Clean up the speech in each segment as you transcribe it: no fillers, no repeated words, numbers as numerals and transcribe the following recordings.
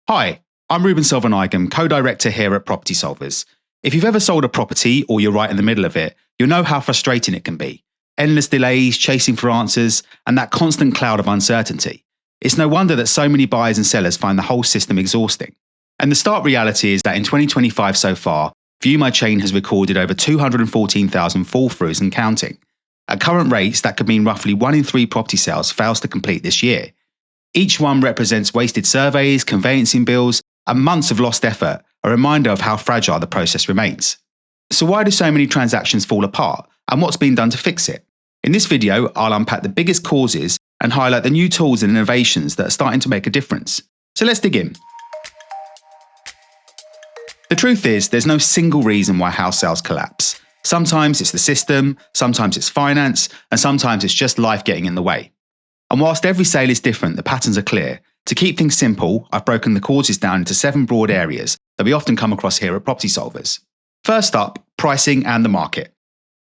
Hi, I'm Ruban Selvanayagam, co-director here at Property Solvers. If you've ever sold a property or you're right in the middle of it, you'll know how frustrating it can be. Endless delays, chasing for answers, and that constant cloud of uncertainty. It's no wonder that so many buyers and sellers find the whole system exhausting. And the stark reality is that in 2025 so far, View My Chain has recorded over 214,000 fall-throughs and counting. At current rates, that could mean roughly 1 in 3 property sales fails to complete this year. Each one represents wasted surveys, conveyancing bills, and months of lost effort, a reminder of how fragile the process remains. So why do so many transactions fall apart, and what's been done to fix it? In this video, I'll unpack the biggest causes and highlight the new tools and innovations that are starting to make a difference. So let's dig in. The truth is, there's no single reason why house sales collapse. Sometimes it's the system, sometimes it's finance, and sometimes it's just life getting in the way. And whilst every sale is different, the patterns are clear. To keep things simple, I've broken the causes down into 7 broad areas that we often come across here at Property Solvers. First up, pricing and the market.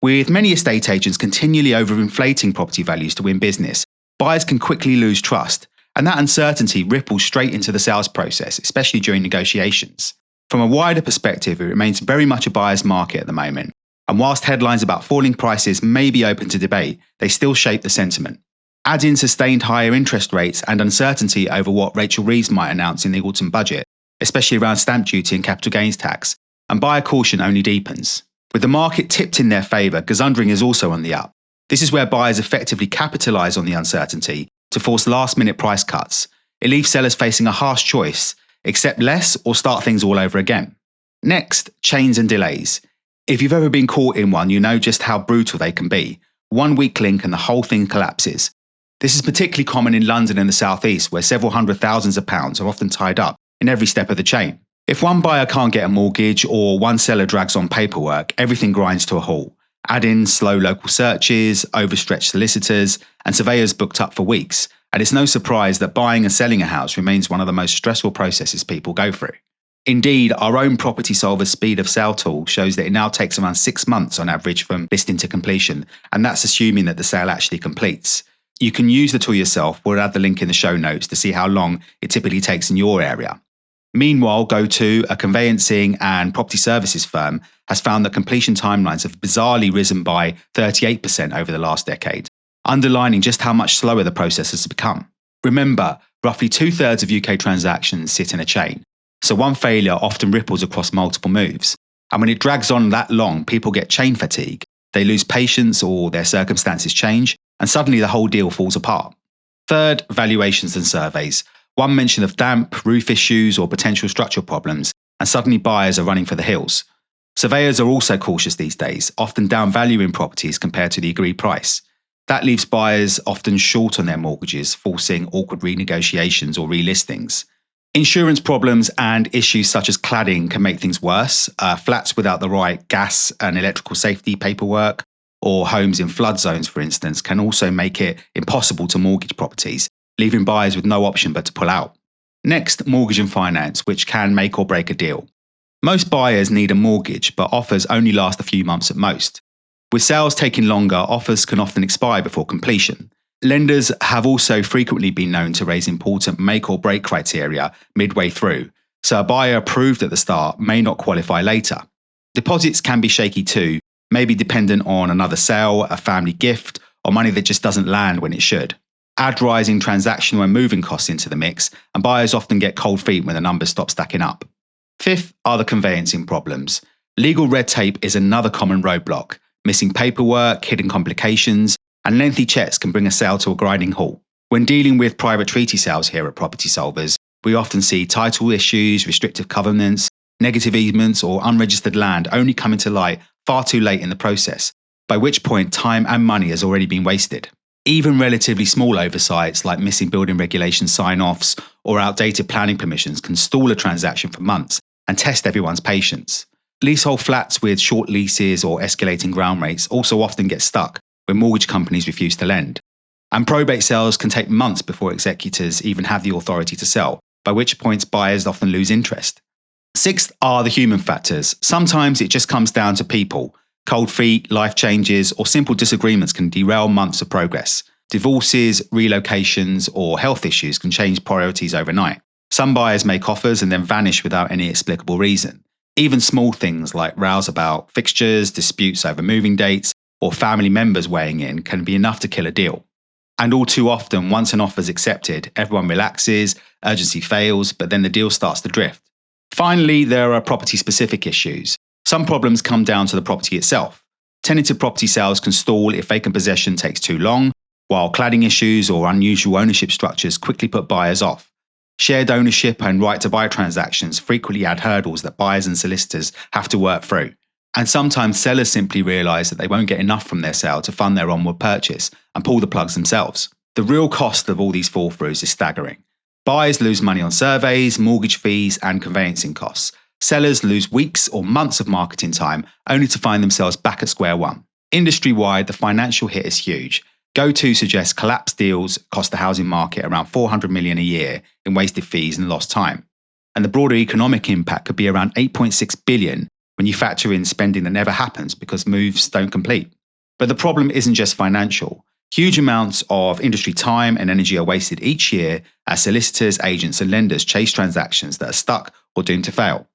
With many estate agents continually overinflating property values to win business, buyers can quickly lose trust, and that uncertainty ripples straight into the sales process, especially during negotiations. From a wider perspective, it remains very much a buyer's market at the moment, and whilst headlines about falling prices may be open to debate, they still shape the sentiment. Add in sustained higher interest rates and uncertainty over what Rachel Reeves might announce in the autumn budget, especially around stamp duty and capital gains tax, and buyer caution only deepens. With the market tipped in their favour, Gazundering is also on the up. This is where buyers effectively capitalise on the uncertainty to force last-minute price cuts. It leaves sellers facing a harsh choice: accept less or start things all over again. Next, chains and delays. If you've ever been caught in one, you know just how brutal they can be. One weak link and the whole thing collapses. This is particularly common in London and the South East, where several hundred thousands of pounds are often tied up in every step of the chain. If one buyer can't get a mortgage or one seller drags on paperwork, everything grinds to a halt. Add in slow local searches, overstretched solicitors, and surveyors booked up for weeks. And it's no surprise that buying and selling a house remains one of the most stressful processes people go through. Indeed, our own Property Solver speed of sale tool shows that it now takes around 6 months on average from listing to completion, and that's assuming that the sale actually completes. You can use the tool yourself. We'll add the link in the show notes to see how long it typically takes in your area. Meanwhile, GoTo, a conveyancing and property services firm, has found that completion timelines have bizarrely risen by 38% over the last decade, underlining just how much slower the process has become. Remember, roughly 2/3 of UK transactions sit in a chain, so one failure often ripples across multiple moves. And when it drags on that long, people get chain fatigue. They lose patience or their circumstances change, and suddenly the whole deal falls apart. Third, valuations and surveys. One mention of damp, roof issues, or potential structural problems, and suddenly buyers are running for the hills. Surveyors are also cautious these days, often downvaluing properties compared to the agreed price. That leaves buyers often short on their mortgages, forcing awkward renegotiations or relistings. Insurance problems and issues such as cladding can make things worse. Flats without the right gas and electrical safety paperwork, or homes in flood zones, for instance, can also make it impossible to mortgage properties, leaving buyers with no option but to pull out. Next, mortgage and finance, which can make or break a deal. Most buyers need a mortgage, but offers only last a few months at most. With sales taking longer, offers can often expire before completion. Lenders have also frequently been known to raise important make or break criteria midway through, so a buyer approved at the start may not qualify later. Deposits can be shaky too, maybe dependent on another sale, a family gift, or money that just doesn't land when it should. Add rising transactional and moving costs into the mix, and buyers often get cold feet when the numbers stop stacking up. Fifth are the conveyancing problems. Legal red tape is another common roadblock. Missing paperwork, hidden complications, and lengthy checks can bring a sale to a grinding halt. When dealing with private treaty sales here at Property Solvers, we often see title issues, restrictive covenants, negative easements, or unregistered land only coming to light far too late in the process, by which point time and money has already been wasted. Even relatively small oversights like missing building regulation sign-offs or outdated planning permissions can stall a transaction for months and test everyone's patience. Leasehold flats with short leases or escalating ground rates also often get stuck when mortgage companies refuse to lend. And probate sales can take months before executors even have the authority to sell, by which point buyers often lose interest. Sixth are the human factors. Sometimes it just comes down to people. Cold feet, life changes, or simple disagreements can derail months of progress. Divorces, relocations, or health issues can change priorities overnight. Some buyers make offers and then vanish without any explicable reason. Even small things like rows about fixtures, disputes over moving dates, or family members weighing in can be enough to kill a deal. And all too often, once an offer is accepted, everyone relaxes, urgency fails, but then the deal starts to drift. Finally, there are property-specific issues. Some problems come down to the property itself. Tenanted property sales can stall if vacant possession takes too long, while cladding issues or unusual ownership structures quickly put buyers off. Shared ownership and right-to-buy transactions frequently add hurdles that buyers and solicitors have to work through. And sometimes sellers simply realise that they won't get enough from their sale to fund their onward purchase and pull the plugs themselves. The real cost of all these fall-throughs is staggering. Buyers lose money on surveys, mortgage fees, and conveyancing costs. Sellers lose weeks or months of marketing time only to find themselves back at square one. Industry-wide, the financial hit is huge. Go2 suggests collapsed deals cost the housing market around $400 million a year in wasted fees and lost time. And the broader economic impact could be around $8.6 billion when you factor in spending that never happens because moves don't complete. But the problem isn't just financial. Huge amounts of industry time and energy are wasted each year as solicitors, agents, and lenders chase transactions that are stuck or doomed to fail.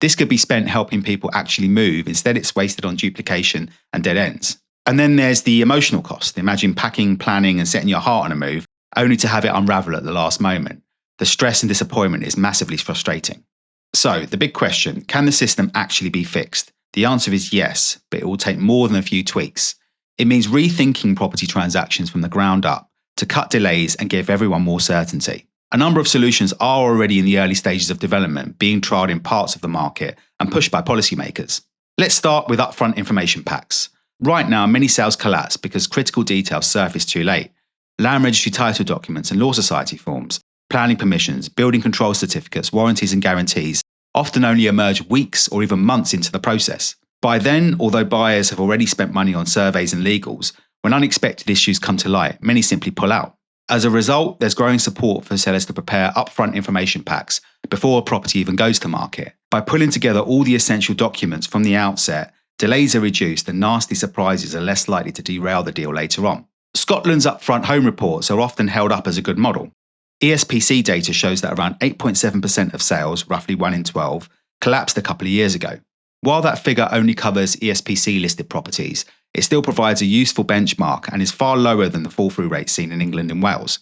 This could be spent helping people actually move. Instead, it's wasted on duplication and dead ends. And then there's the emotional cost. Imagine packing, planning, and setting your heart on a move, only to have it unravel at the last moment. The stress and disappointment is massively frustrating. So, the big question, can the system actually be fixed? The answer is yes, but it will take more than a few tweaks. It means rethinking property transactions from the ground up to cut delays and give everyone more certainty. A number of solutions are already in the early stages of development, being trialled in parts of the market and pushed by policymakers. Let's start with upfront information packs. Right now, many sales collapse because critical details surface too late. Land registry title documents and law society forms, planning permissions, building control certificates, warranties and guarantees often only emerge weeks or even months into the process. By then, although buyers have already spent money on surveys and legals, when unexpected issues come to light, many simply pull out. As a result, there's growing support for sellers to prepare upfront information packs before a property even goes to market. By pulling together all the essential documents from the outset, delays are reduced and nasty surprises are less likely to derail the deal later on. Scotland's upfront home reports are often held up as a good model. ESPC data shows that around 8.7% of sales, roughly 1 in 12, collapsed a couple of years ago. While that figure only covers ESPC-listed properties, it still provides a useful benchmark and is far lower than the fall-through rate seen in England and Wales.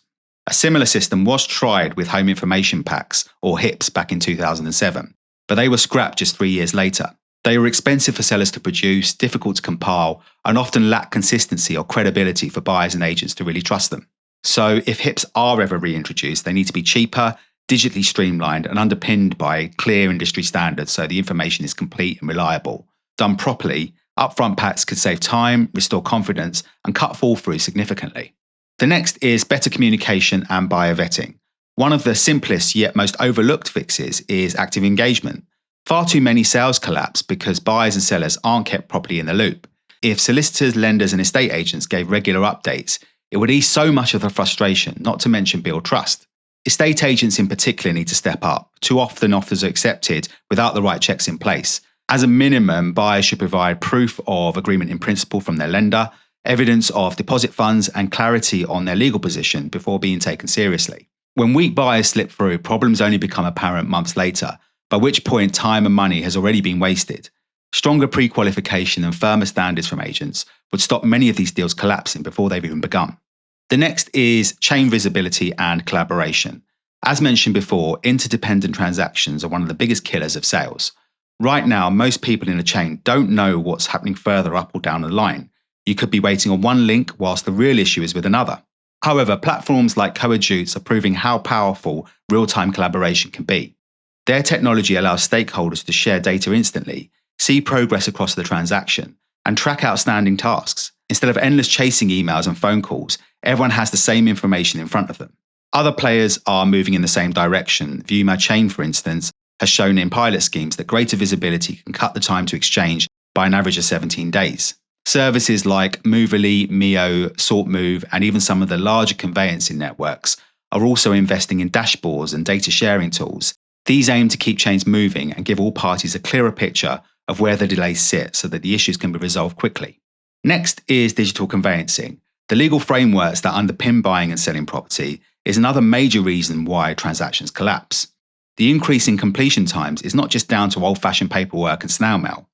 A similar system was tried with home information packs, or HIPs, back in 2007, but they were scrapped just 3 years later. They were expensive for sellers to produce, difficult to compile, and often lack consistency or credibility for buyers and agents to really trust them. So if HIPs are ever reintroduced, they need to be cheaper, digitally streamlined, and underpinned by clear industry standards so the information is complete and reliable. Done properly, upfront packs could save time, restore confidence, and cut fall-through significantly. The next is better communication and buyer vetting. One of the simplest yet most overlooked fixes is active engagement. Far too many sales collapse because buyers and sellers aren't kept properly in the loop. If solicitors, lenders, and estate agents gave regular updates, it would ease so much of the frustration, not to mention build trust. Estate agents in particular need to step up. Too often offers are accepted without the right checks in place. As a minimum, buyers should provide proof of agreement in principle from their lender, evidence of deposit funds, and clarity on their legal position before being taken seriously. When weak buyers slip through, problems only become apparent months later, by which point time and money has already been wasted. Stronger pre-qualification and firmer standards from agents would stop many of these deals collapsing before they've even begun. The next is chain visibility and collaboration. As mentioned before, interdependent transactions are one of the biggest killers of sales. Right now, most people in a chain don't know what's happening further up or down the line. You could be waiting on one link whilst the real issue is with another. However, platforms like Coadjutes are proving how powerful real-time collaboration can be. Their technology allows stakeholders to share data instantly, see progress across the transaction, and track outstanding tasks. Instead of endless chasing emails and phone calls, everyone has the same information in front of them. Other players are moving in the same direction. ViewMyChain, for instance, has shown in pilot schemes that greater visibility can cut the time to exchange by an average of 17 days. Services like Movely, Mio, SortMove, and even some of the larger conveyancing networks are also investing in dashboards and data sharing tools. These aim to keep chains moving and give all parties a clearer picture of where the delays sit so that the issues can be resolved quickly. Next is digital conveyancing. The legal frameworks that underpin buying and selling property is another major reason why transactions collapse. The increase in completion times is not just down to old-fashioned paperwork and snail mail.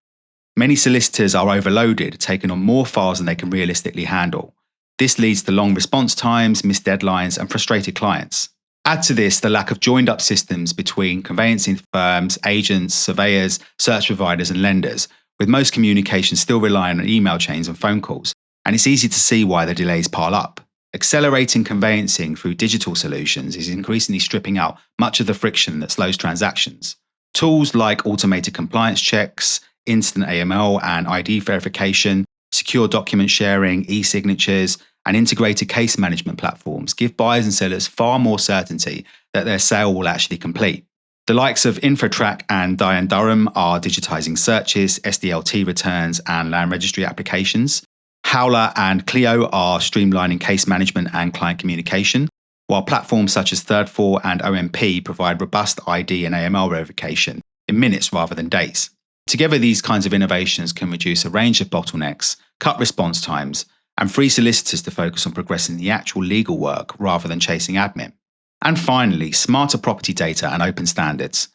Many solicitors are overloaded, taking on more files than they can realistically handle. This leads to long response times, missed deadlines, and frustrated clients. Add to this the lack of joined-up systems between conveyancing firms, agents, surveyors, search providers, and lenders, with most communication still relying on email chains and phone calls, and it's easy to see why the delays pile up. Accelerating conveyancing through digital solutions is increasingly stripping out much of the friction that slows transactions. Tools like automated compliance checks, instant AML and ID verification, secure document sharing, e-signatures, and integrated case management platforms give buyers and sellers far more certainty that their sale will actually complete. The likes of InfoTrack and Dye & Durham are digitizing searches, SDLT returns, and land registry applications. Howler and Clio are streamlining case management and client communication, while platforms such as Third4 and OMP provide robust ID and AML verification in minutes rather than days. Together, these kinds of innovations can reduce a range of bottlenecks, cut response times, and free solicitors to focus on progressing the actual legal work rather than chasing admin. And finally, smarter property data and open standards.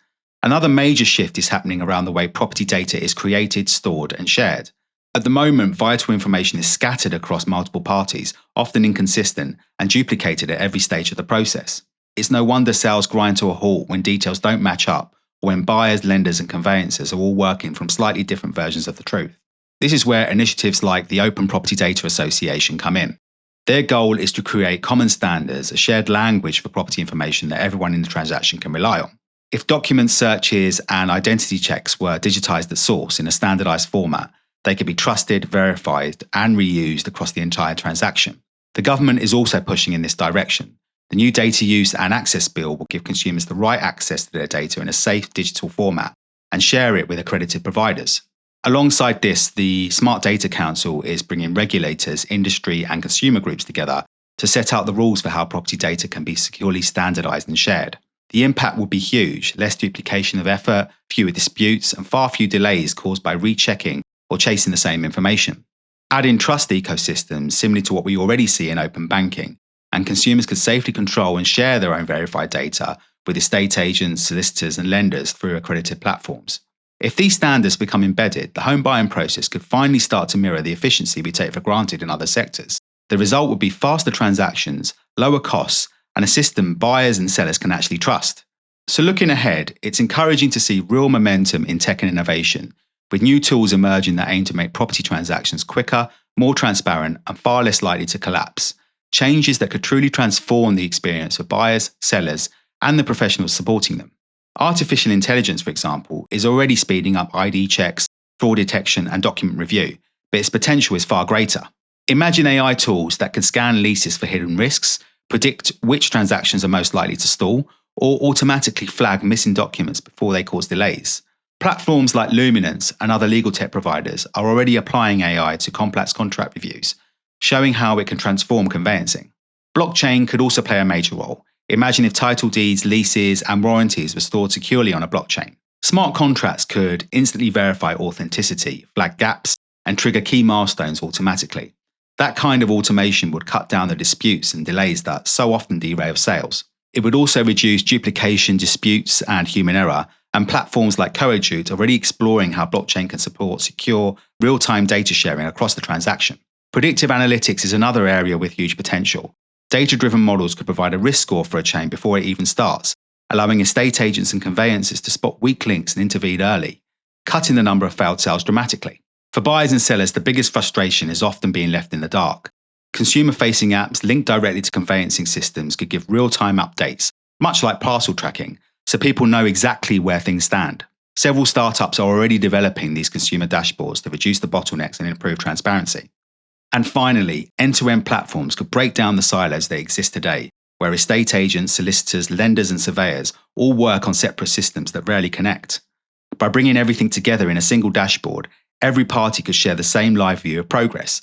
Another major shift is happening around the way property data is created, stored, and shared. At the moment, vital information is scattered across multiple parties, often inconsistent, and duplicated at every stage of the process. It's no wonder sales grind to a halt when details don't match up, or when buyers, lenders, and conveyancers are all working from slightly different versions of the truth. This is where initiatives like the Open Property Data Association come in. Their goal is to create common standards, a shared language for property information that everyone in the transaction can rely on. If document searches and identity checks were digitized at source in a standardized format, they could be trusted, verified, and reused across the entire transaction. The government is also pushing in this direction. The new Data Use and Access Bill will give consumers the right access to their data in a safe digital format and share it with accredited providers. Alongside this, the Smart Data Council is bringing regulators, industry, and consumer groups together to set out the rules for how property data can be securely standardized and shared. The impact will be huge: less duplication of effort, fewer disputes, and far fewer delays caused by rechecking or chasing the same information. Add in trust ecosystems similar to what we already see in open banking, and consumers could safely control and share their own verified data with estate agents, solicitors, and lenders through accredited platforms. If these standards become embedded, the home buying process could finally start to mirror the efficiency we take for granted in other sectors. The result would be faster transactions, lower costs, and a system buyers and sellers can actually trust. So looking ahead, it's encouraging to see real momentum in tech and innovation, with new tools emerging that aim to make property transactions quicker, more transparent, and far less likely to collapse. Changes that could truly transform the experience for buyers, sellers, and the professionals supporting them. Artificial intelligence, for example, is already speeding up ID checks, fraud detection, and document review, but its potential is far greater. Imagine AI tools that can scan leases for hidden risks, predict which transactions are most likely to stall, or automatically flag missing documents before they cause delays. Platforms like Luminance and other legal tech providers are already applying AI to complex contract reviews, showing how it can transform conveyancing. Blockchain could also play a major role. Imagine if title deeds, leases, and warranties were stored securely on a blockchain. Smart contracts could instantly verify authenticity, flag gaps, and trigger key milestones automatically. That kind of automation would cut down the disputes and delays that so often derail sales. It would also reduce duplication, disputes, and human error, and platforms like Coadjute are already exploring how blockchain can support secure, real-time data sharing across the transaction. Predictive analytics is another area with huge potential. Data-driven models could provide a risk score for a chain before it even starts, allowing estate agents and conveyancers to spot weak links and intervene early, cutting the number of failed sales dramatically. For buyers and sellers, the biggest frustration is often being left in the dark. Consumer-facing apps linked directly to conveyancing systems could give real-time updates, much like parcel tracking, so people know exactly where things stand. Several startups are already developing these consumer dashboards to reduce the bottlenecks and improve transparency. And finally, end-to-end platforms could break down the silos that exist today, where estate agents, solicitors, lenders, and surveyors all work on separate systems that rarely connect. By bringing everything together in a single dashboard, every party could share the same live view of progress.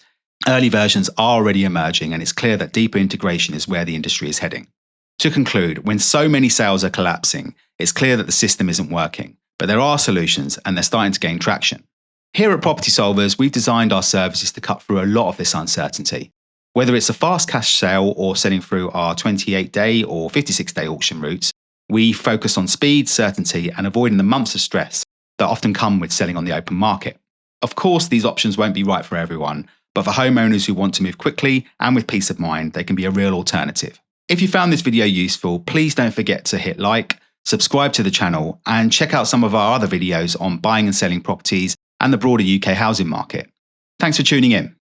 Early versions are already emerging, and it's clear that deeper integration is where the industry is heading. To conclude, when so many sales are collapsing, it's clear that the system isn't working, but there are solutions and they're starting to gain traction. Here at Property Solvers, we've designed our services to cut through a lot of this uncertainty. Whether it's a fast cash sale or selling through our 28-day or 56-day auction routes, We focus on speed, certainty, and avoiding the months of stress that often come with selling on the open market. Of course, these options won't be right for everyone, but for homeowners who want to move quickly and with peace of mind, they can be a real alternative. If you found this video useful, please don't forget to hit like, subscribe to the channel, and check out some of our other videos on buying and selling properties and the broader UK housing market. Thanks for tuning in.